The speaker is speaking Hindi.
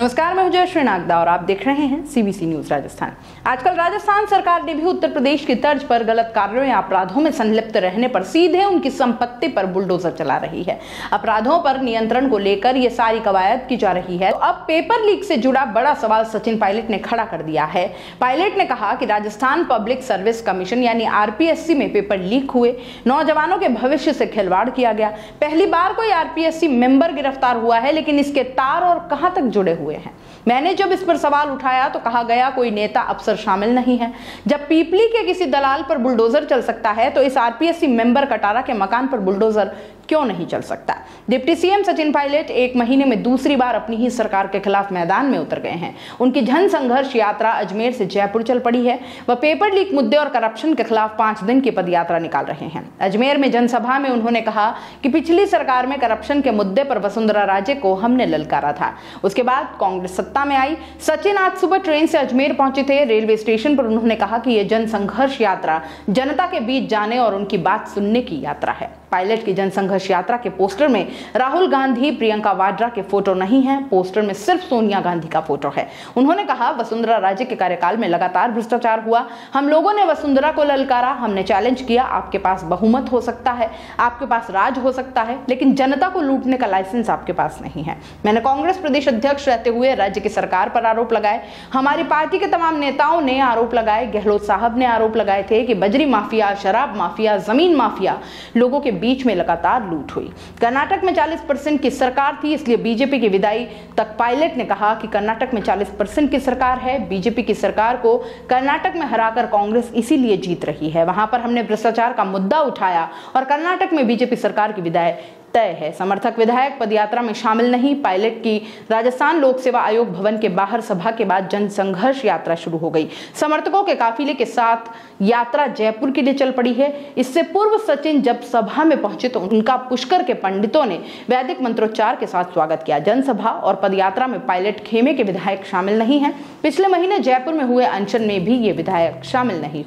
नमस्कार, मैं हूं जयश्री नागदा और आप देख रहे हैं सीबीसी न्यूज राजस्थान। आजकल राजस्थान सरकार ने भी उत्तर प्रदेश की तर्ज पर गलत कार्यों या अपराधों में संलिप्त रहने पर सीधे उनकी संपत्ति पर बुलडोजर चला रही है। अपराधों पर नियंत्रण को लेकर ये सारी कवायद की जा रही है। तो अब पेपर लीक से जुड़ा बड़ा सवाल सचिन पायलट ने खड़ा कर दिया है। पायलट ने कहा कि राजस्थान पब्लिक सर्विस कमीशन यानी आरपीएससी में पेपर लीक हुए, नौजवानों के भविष्य से खिलवाड़ किया गया। पहली बार कोई आरपीएससी मेंबर गिरफ्तार हुआ है, लेकिन इसके तार और कहां तक जुड़े हुए हैं। मैंने जब इस पर सवाल उठाया तो कहा गया कोई नेता अफसर शामिल नहीं है। जब पीपली के किसी दलाल पर बुलडोजर चल सकता है तो इस आरपीएससी मेंबर कटारा के मकान पर बुलडोजर क्यों नहीं चल सकता। डिप्टी सीएम सचिन पायलट एक महीने में दूसरी बार अपनी ही सरकार के खिलाफ मैदान में उतर गए हैं। उनकी जन संघर्ष यात्रा अजमेर से जयपुर चल पड़ी है। वह पेपर लीक मुद्दे और करप्शन के खिलाफ 5 दिन की पदयात्रा निकाल रहे हैं। अजमेर में जनसभा में उन्होंने कहा कि पिछली सरकार में करप्शन के मुद्दे पर वसुंधरा राजे को हमने ललकारा था। उसके बाद कांग्रेस सत्ता में आई। सचिन आज सुबह ट्रेन से अजमेर पहुंचे थे। रेलवे स्टेशन पर उन्होंने कहा कि यह जन संघर्ष यात्रा जनता के बीच जाने और उनकी बात सुनने की यात्रा है। पायलट की जनसंघर्ष यात्रा के पोस्टर में राहुल गांधी, प्रियंका वाड्रा के फोटो नहीं है। पोस्टर में सिर्फ सोनिया गांधी का फोटो है। उन्होंने कहा वसुंधरा राजे के कार्यकाल में लगातार भ्रष्टाचार हुआ। हम लोगों ने वसुंधरा को ललकारा, हमने चैलेंज किया, आपके पास बहुमत हो सकता है, आपके पास राज हो सकता है, लेकिन जनता को लूटने का लाइसेंस आपके पास नहीं है। मैंने कांग्रेस प्रदेश अध्यक्ष रहते हुए राज्य की सरकार पर आरोप लगाए। हमारी पार्टी के तमाम नेताओं ने आरोप लगाए। गहलोत साहब ने आरोप लगाए थे कि बजरी माफिया, शराब माफिया, जमीन माफिया, लोगों के बीच में लगातार लूट हुई। कर्नाटक में 40% की सरकार थी, इसलिए बीजेपी की विदाई तक। पायलट ने कहा कि कर्नाटक में 40% की सरकार है। बीजेपी की सरकार को कर्नाटक में हराकर कांग्रेस इसीलिए जीत रही है। वहां पर हमने भ्रष्टाचार का मुद्दा उठाया और कर्नाटक में बीजेपी सरकार की विदाई तय है। समर्थक विधायक पदयात्रा में शामिल नहीं। पायलट की राजस्थान लोक सेवा आयोग भवन के बाहर सभा के बाद जन संघर्ष यात्रा शुरू हो गई। समर्थकों के काफिले के साथ यात्रा जयपुर के लिए चल पड़ी है। इससे पूर्व सचिन जब सभा में पहुंचे तो उनका पुष्कर के पंडितों ने वैदिक मंत्रोच्चार के साथ स्वागत किया। जनसभा और पदयात्रा में पायलट खेमे के विधायक शामिल नहीं है। पिछले महीने जयपुर में हुए अनशन में भी ये विधायक शामिल नहीं